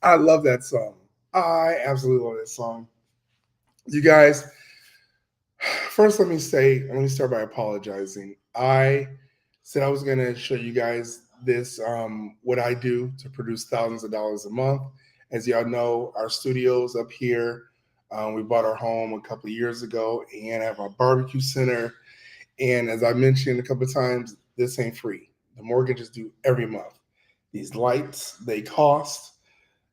I love that song. I absolutely love that song. You guys, first let me start by apologizing. I said I was going to show you guys this, what I do to produce thousands of dollars a month. As y'all know, our studios up here, we bought our home a couple of years ago and have a barbecue center. And as I mentioned a couple of times, this ain't free. The mortgages due every month. These lights, they cost.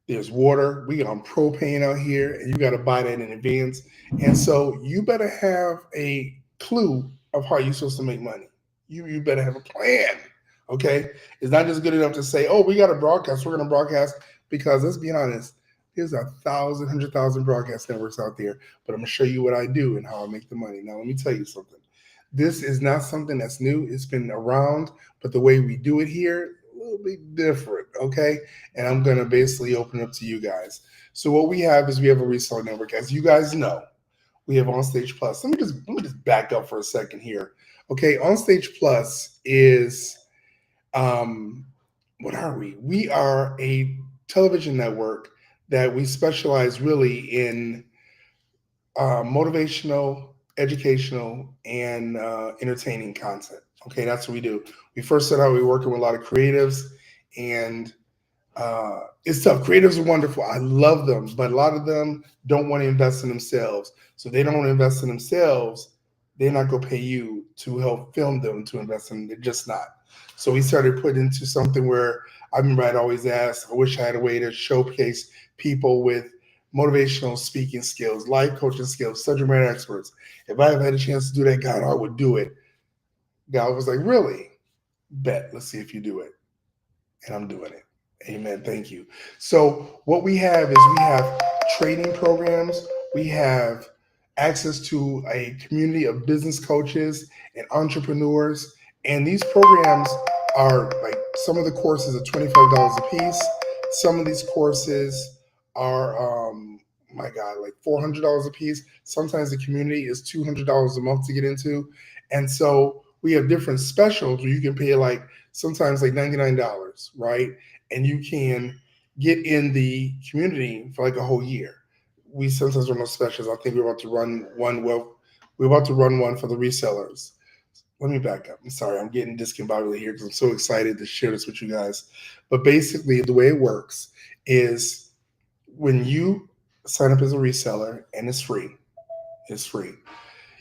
There's water. We on propane out here, and you got to buy that in advance. And so you better have a clue of how you're supposed to make money. You better have a plan. Okay, it's not just good enough to say, "Oh, we got to broadcast. We're going to broadcast," because let's be honest. There's 100,000 broadcast networks out there, but I'm gonna show you what I do and how I make the money. Now, let me tell you something. This is not something that's new. It's been around, but the way we do it here, a little bit different, okay? And I'm gonna basically open up to you guys. So what we have is we have a reseller network. As you guys know, we have OnStage Plus. Let me just back up for a second here. Okay, OnStage Plus is um what are we? We are a television network that we specialize really in motivational, educational, and entertaining content. Okay, that's what we do. We first started out, we were working with a lot of creatives, and it's tough. Creatives are wonderful. I love them, but a lot of them don't want to invest in themselves. So they don't want to invest in themselves. They're not going to pay you to help film them to invest in. They're just not. So we started putting into something where I remember I'd always ask, I wish I had a way to showcase people with motivational speaking skills, life coaching skills, subject matter experts. If I ever had a chance to do that, God, I would do it. God was like, really? Bet. Let's see if you do it. And I'm doing it. Amen. Thank you. So what we have is we have training programs. We have access to a community of business coaches and entrepreneurs. And these programs are like some of the courses are $25 a piece. Some of these courses are my God, like $400 a piece. Sometimes the community is $200 a month to get into. And so we have different specials where you can pay like sometimes like $99, right? And you can get in the community for like a whole year. We sometimes run those specials. I think we're about to run one. Well, we're about to run one for the resellers. Let me back up. I'm sorry, I'm getting discombobulated here because I'm so excited to share this with you guys. But basically, the way it works is when you sign up as a reseller, and it's free.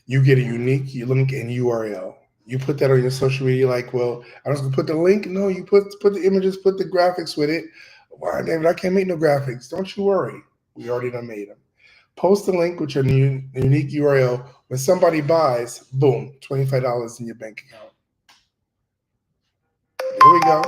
You get a unique link and URL. You put that on your social media, like, well, I'm just gonna put the link. No, you put the images, put the graphics with it. Why, David? I can't make no graphics. Don't you worry. We already done made them. Post the link with your unique URL. When somebody buys, boom, $25 in your bank account. There we go.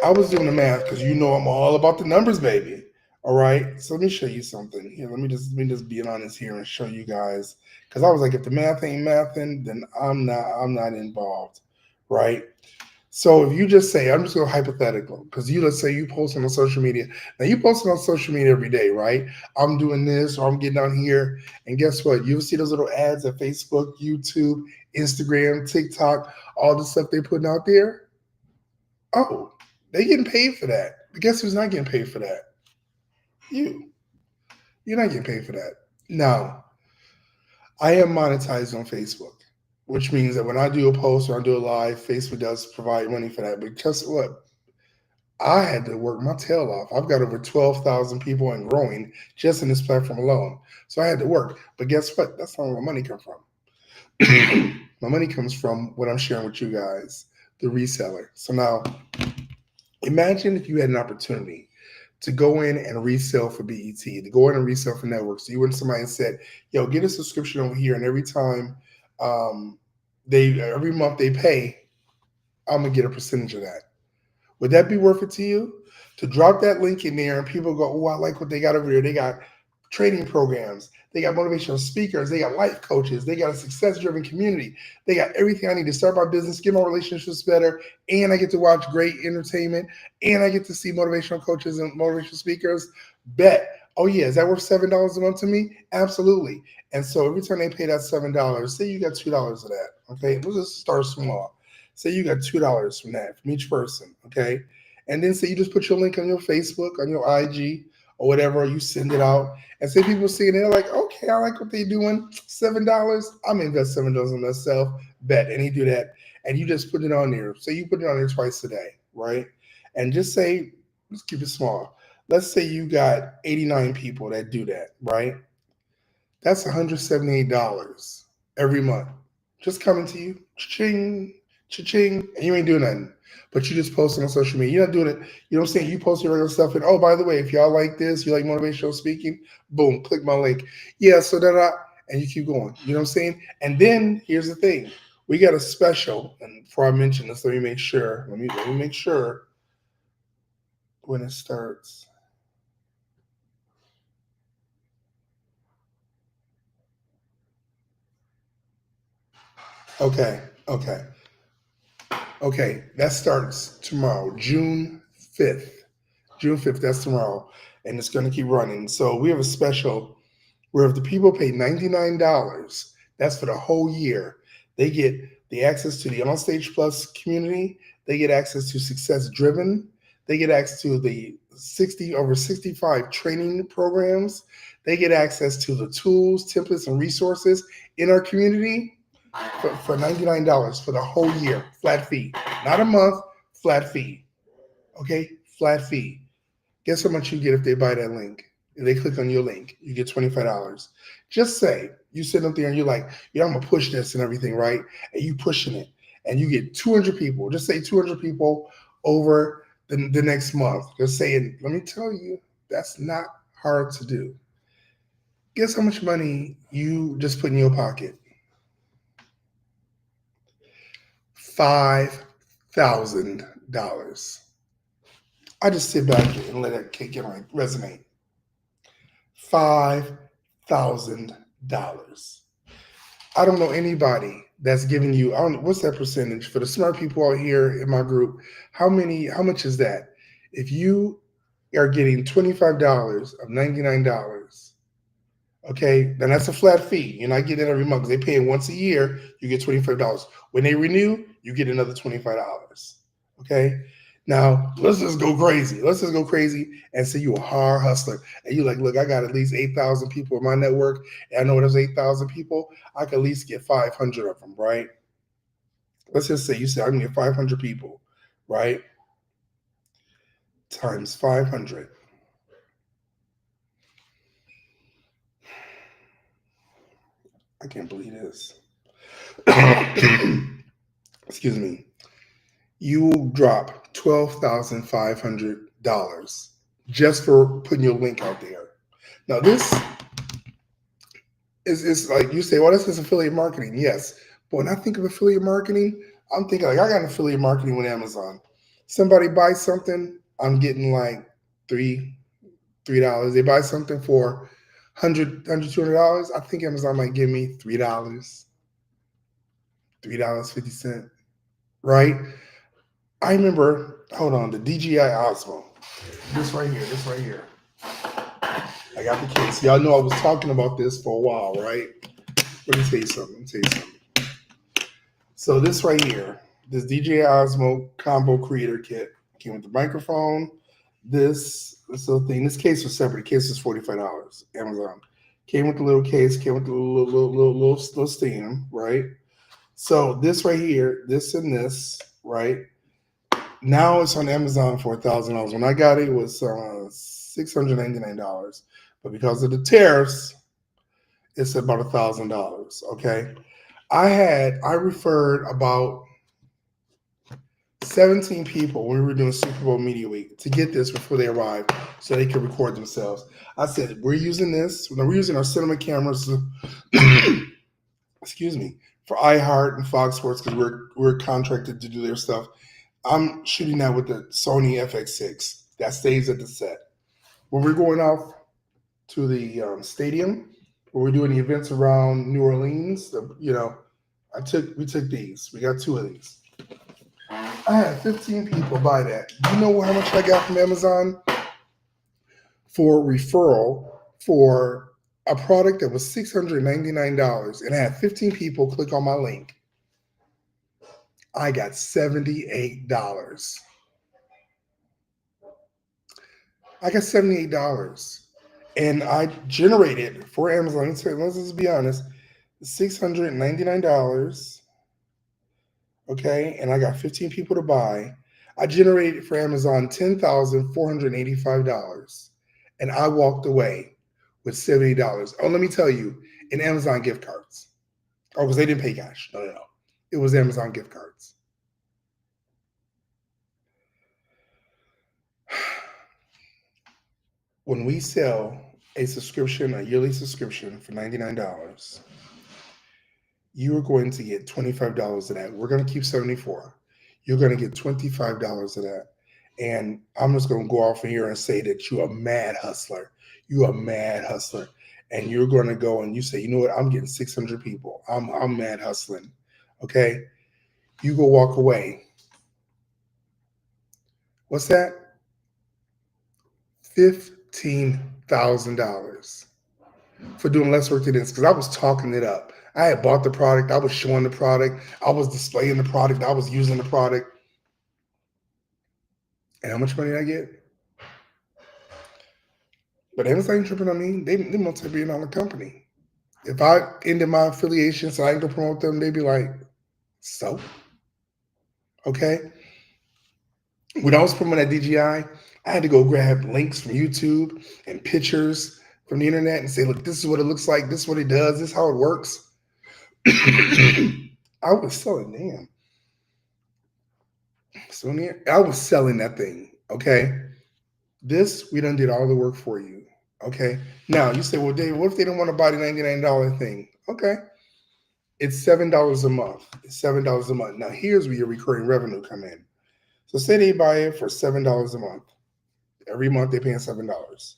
I was doing the math because you know I'm all about the numbers, baby. All right. So let me show you something here. Let me just be honest here and show you guys. Because I was like, if the math ain't mathing, then I'm not involved. Right. So if you just say, I'm just going hypothetical, because you let's say you posting on social media. Now you posting on social media every day, right? I'm doing this or I'm getting on here. And guess what? You'll see those little ads at Facebook, YouTube, Instagram, TikTok, all the stuff they're putting out there. Oh, they getting paid for that. But guess who's not getting paid for that? You. You're not getting paid for that. Now, I am monetized on Facebook, which means that when I do a post or I do a live, Facebook does provide money for that. But guess what? I had to work my tail off. I've got over 12,000 people and growing just in this platform alone. So I had to work. But guess what? That's not where my money comes from. My money comes from what I'm sharing with you guys, the reseller. So now imagine if you had an opportunity to go in and resell for BET, to go in and resell for networks. So you went to somebody and said, yo, get a subscription over here, and every time um, every month they pay, I'm gonna get a percentage of that. Would that be worth it to you? To drop that link in there and people go, oh, I like what they got over here. They got training programs, they got motivational speakers, they got life coaches, they got a success-driven community, they got everything I need to start my business, get my relationships better, and I get to watch great entertainment, and I get to see motivational coaches and motivational speakers. Bet. Oh yeah, is that worth $7 a month to me? Absolutely. And so every time they pay that $7, say you got $2 of that. Okay, let's just start small. Say you got $2 from that from each person. Okay, and then say you just put your link on your Facebook, on your IG, or whatever, you send it out, and say people see it, and they're like, okay, I like what they're doing. $7, I'm gonna invest $7 on myself. Bet, and he do that, and you just put it on there. So you put it on there twice a day, right? And just say, let's keep it small. Let's say you got 89 people that do that, right? That's $178 every month. Just coming to you, cha-ching, cha-ching, and you ain't doing nothing. But you just posting on social media. You're not doing it. You know what I'm saying? You post your regular stuff, and oh, by the way, if y'all like this, you like motivational speaking, boom, click my link. Yeah, so that and you keep going. You know what I'm saying? And then here's the thing. We got a special, and before I mention this, let me make sure. Let me make sure when it starts. Okay, okay. Okay, that starts tomorrow, June 5th. June 5th, that's tomorrow. And it's going to keep running. So we have a special where if the people pay $99, that's for the whole year, they get the access to the OnStage Plus community, they get access to Success Driven, they get access to the 65 training programs, they get access to the tools, templates, and resources in our community for $99 for the whole year, flat fee. Not a month, flat fee. Okay, flat fee. Guess how much you get if they buy that link? If they click on your link, you get $25. Just say you sit up there and you're like, yeah, I'm gonna push this and everything, right? And you pushing it, and you get 200 people. Just say 200 people over the next month. Just saying, let me tell you, that's not hard to do. Guess how much money you just put in your pocket? $5,000. I just sit back and let it kick in, like resonate. $5,000. I don't know anybody that's giving you. I don't. What's that percentage for the smart people out here in my group? How much is that? If you are getting $25 of $99, okay, then that's a flat fee. You're not getting it every month because they pay it once a year. You get $25. When they renew, you get another $25. Okay. Now let's just go crazy. Let's just go crazy and say you're a hard hustler, and you're like, look, I got at least 8,000 people in my network, and I know there's 8,000 people. I can at least get 500 of them, right? Let's just say you say I can get 500 people, right? Times 500. I can't believe this. Excuse me. You will drop $12,500 just for putting your link out there. Now this is like you say, well, this is affiliate marketing. Yes. But when I think of affiliate marketing, I'm thinking like I got affiliate marketing with Amazon. Somebody buys something, I'm getting like $3. They buy something for $200. I think Amazon might give me $3.50. Right? I remember, hold on, the DJI Osmo. This right here. I got the case. Y'all know I was talking about this for a while, right? Let me tell you something. So this right here, this DJI Osmo Combo Creator Kit came with the microphone, this little thing. This case was separate. The case was $45. Amazon came with the little case, came with the little stand, right? So this right here, this and this, right? Now it's on Amazon for $1,000. When I got it, it was $699, but because of the tariffs, it's about $1,000. Okay, I referred about 17 people when we were doing Super Bowl Media Week to get this before they arrived, so they could record themselves. I said we're using this. We're using our cinema cameras. Excuse me, for iHeart and Fox Sports because we're contracted to do their stuff. I'm shooting that with the Sony FX6 that stays at the set. When we're going off to the stadium, when we're doing the events around New Orleans, we took these. We got 2 of these. I had 15 people buy that. Do you know how much I got from Amazon for referral for a product that was $699, and I had 15 people click on my link? I got $78. I got $78. And I generated for Amazon, let's just be honest, $699. Okay, and I got 15 people to buy. I generated for Amazon $10,485, and I walked away with $70. Oh, let me tell you, in Amazon gift cards. Oh, because they didn't pay cash. No, no, no. It was Amazon gift cards. When we sell a subscription, a yearly subscription for $99, you are going to get $25 of that. We're going to keep 74. You're going to get $25 of that. And I'm just going to go off here and say that you're a mad hustler. You're a mad hustler. And you're going to go and you say, you know what? I'm getting 600 people. I'm mad hustling. Okay. You go walk away. What's that? $15,000 for doing less work than this, because I was talking it up. I had bought the product. I was showing the product. I was displaying the product. I was using the product. And how much money did I get? But Amazon ain't tripping on me. They multi-billion-dollar company. If I ended my affiliation so I ain't gonna promote them, they'd be like, so? Okay. When I was promoting at DGI, I had to go grab links from YouTube and pictures from the internet and say, look, this is what it looks like. This is what it does. This is how it works. I was selling, damn. So I was selling that thing. Okay. This, we done did all the work for you. Okay. Now you say, well, Dave, what if they don't want to buy the $99 thing? Okay. It's $7 a month. It's $7 a month. Now here's where your recurring revenue come in. So say they buy it for $7 a month. Every month they're paying $7.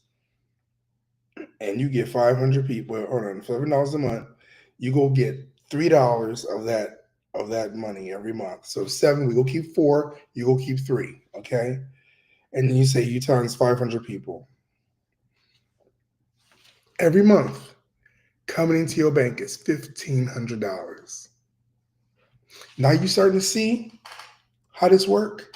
And you get 500 people, hold on, $7 a month, you go get $3 of that money every month. So 7, we go keep 4, you go keep 3. Okay. And then you say you times 500 people. Every month coming into your bank is $1,500. Now you starting to see how this work?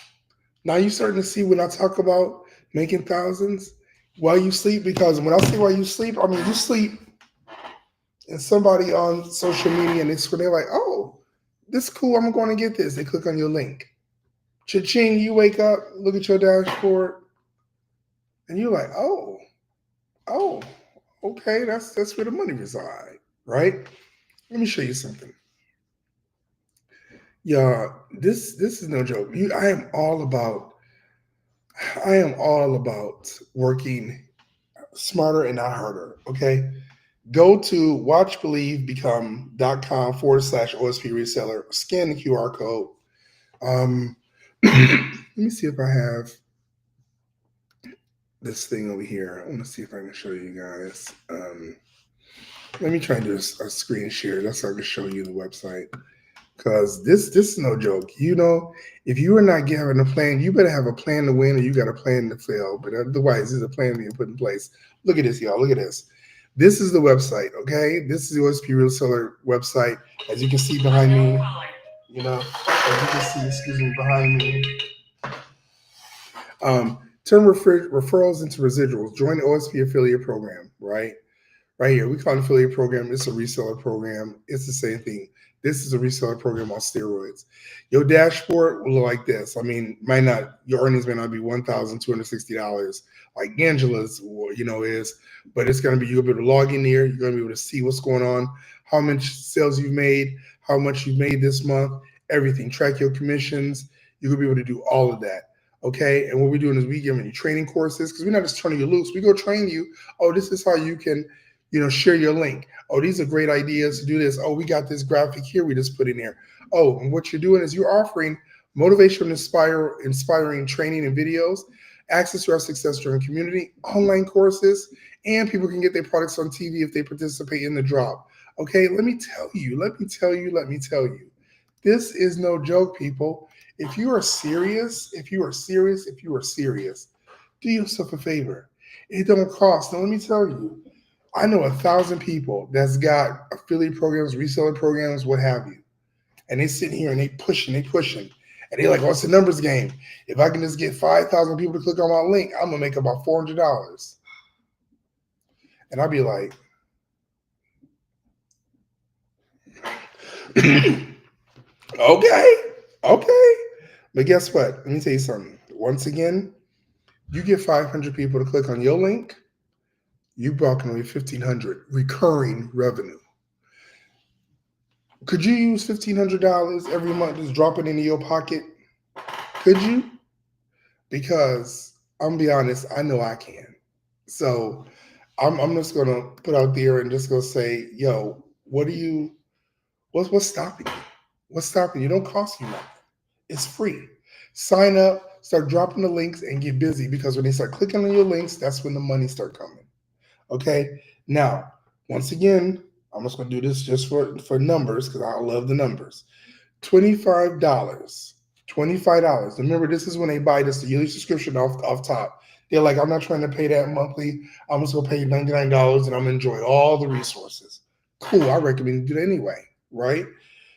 Now you starting to see when I talk about making thousands while you sleep, because when I say while you sleep, I mean you sleep and somebody on social media and they're like, oh, this is cool, I'm going to get this. They click on your link. Cha-ching, you wake up, look at your dashboard, and you're like, oh, okay, that's where the money reside, right? Let me show you something. Yeah, this is no joke. I am all about working smarter and not harder. Okay. Go to watchbelievebecome.com/OSP reseller, scan the QR code. Let me see if I have this thing over here. I want to see if I can show you guys. Let me try and do a screen share. That's how I can show you the website. Because this is no joke. You know, if you are not having a plan, you better have a plan to win or you got a plan to fail. But otherwise, there's a plan being put in place. Look at this, y'all. Look at this. This is the website, okay? This is the OSP Reseller website. As you can see behind me, you know, as you can see, excuse me, behind me. Turn referrals into residuals. Join the OSP affiliate program, right? Right here. We call it an affiliate program. It's a reseller program. It's the same thing. This is a reseller program on steroids. Your dashboard will look like this. I mean, your earnings may not be $1,260 like Angela's, is, but it's going to be, you'll be able to log in there. You're going to be able to see what's going on, how much sales you've made, how much you've made this month, everything. Track your commissions. You're going to be able to do all of that. Okay. And what we're doing is we're giving you training courses, because we're not just turning you loose. We go train you. Oh, this is how you can, share your link. Oh, these are great ideas to do this. Oh, we got this graphic here we just put in there. Oh, and what you're doing is you're offering motivational, inspiring training and videos, access to our Success Journey community, online courses, and people can get their products on TV if they participate in the drop. Okay, let me tell you. This is no joke, people. If you are serious, do yourself a favor. It don't cost. Now, let me tell you. I know 1,000 people that's got affiliate programs, reseller programs, what have you. And they sitting here and they pushing. And they're like, what's the numbers game? If I can just get 5,000 people to click on my link, I'm going to make about $400. And I'd be like, okay. But guess what? Let me tell you something. Once again, you get 500 people to click on your link, you brought in 1,500 recurring revenue. Could you use $1,500 every month, just drop it into your pocket? Could you? Because I'm gonna be honest, I know I can. So I'm just gonna put out there and just go say, yo, what's stopping you? What's stopping you? It don't cost you nothing. It's free. Sign up, start dropping the links, and get busy, because when they start clicking on your links, that's when the money start coming. Okay. Now, once again, I'm just going to do this just for numbers, because I love the numbers. $25. $25. Remember, this is when they buy this yearly subscription off top. They're like, I'm not trying to pay that monthly. I'm just going to pay $99 and I'm going to enjoy all the resources. Cool. I recommend you do it anyway, right?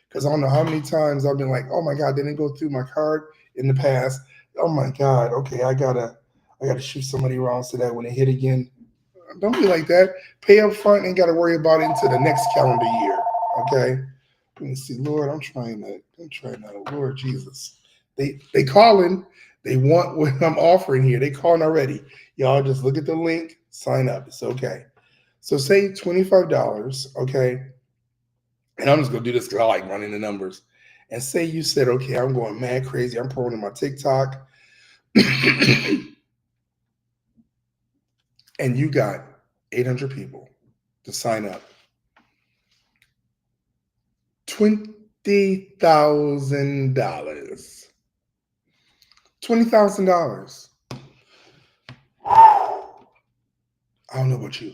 Because I don't know how many times I've been like, oh my God, they didn't go through my card in the past. Oh my God. Okay, I gotta shoot somebody around so that when they hit again, don't be like that. Pay up front and got to worry about it into the next calendar year. Okay. Let me see, Lord, I'm trying to, Lord Jesus. They calling. They want what I'm offering here. They calling already. Y'all just look at the link, sign up. It's okay. So say $25, okay? And I'm just gonna do this because I like running the numbers. And say you said, okay, I'm going mad crazy. I'm promoting my TikTok. And you got 800 people to sign up. $20,000. $20,000. I don't know about you,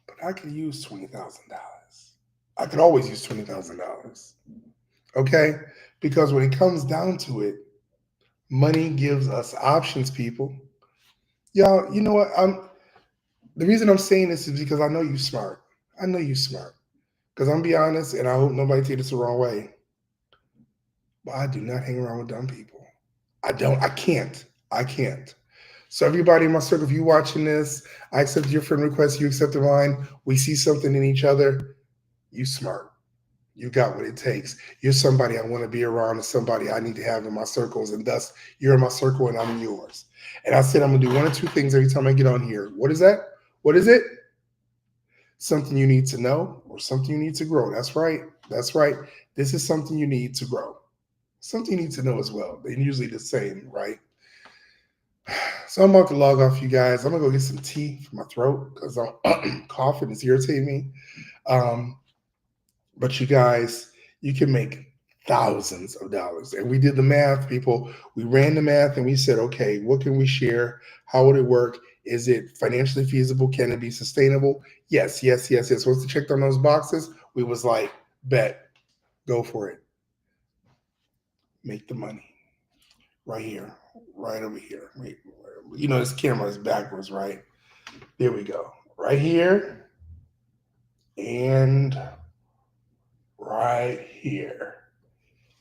but I could use $20,000. I could always use $20,000. Okay? Because when it comes down to it, money gives us options, people. Y'all, you know what? The reason I'm saying this is because I know you smart. I know you smart. Because I'm be honest, and I hope nobody take this the wrong way, but I do not hang around with dumb people. I can't. So everybody in my circle, if you're watching this, I accept your friend request, you accepted mine. We see something in each other. You smart. You got what it takes. You're somebody I want to be around, and somebody I need to have in my circles, and thus you're in my circle and I'm in yours. And I said I'm gonna do one or two things every time I get on here. What is that? What is it? Something you need to know or something you need to grow. That's right. That's right. This is something you need to grow. Something you need to know as well. They're usually the same, right? So I'm about to log off, you guys. I'm gonna go get some tea for my throat because I'm coughing. It's irritating me. But you guys, you can make thousands of dollars. And we did the math, people. We ran the math and we said, okay, what can we share? How would it work? Is it financially feasible? Can it be sustainable? Yes. Once we checked on those boxes, we was like, bet, go for it. Make the money. Right here, right over here. Wait, you know, this camera is backwards, right? There we go. Right here and right here.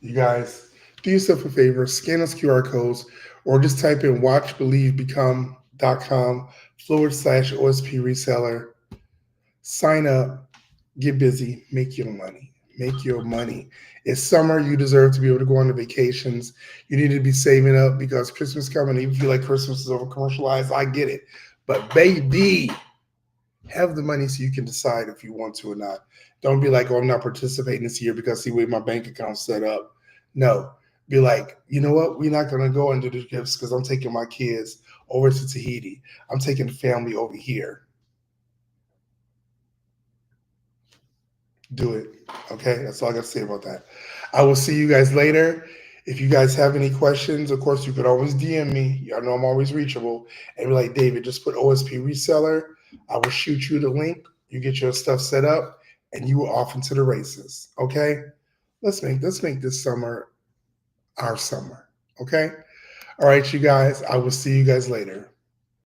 You guys, do yourself a favor, scan those QR codes or just type in watchbelievebecome.com/OSP reseller. Sign up, get busy, make your money. Make your money. It's summer. You deserve to be able to go on the vacations. You need to be saving up because Christmas coming. Even if you feel like Christmas is over commercialized, I get it. But baby, have the money so you can decide if you want to or not. Don't be like, oh, I'm not participating this year because see where my bank account's set up. No. Be like, you know what? We're not going to go and do the gifts because I'm taking my kids over to Tahiti. I'm taking the family over here. Do it. Okay, that's all I got to say about that. I will see you guys later. If you guys have any questions, of course, you could always DM me. Y'all know I'm always reachable. And be like, David, just put OSP reseller. I will shoot you the link. You get your stuff set up, and you are off into the races. Okay, let's make this summer our summer. Okay, all right, you guys. I will see you guys later.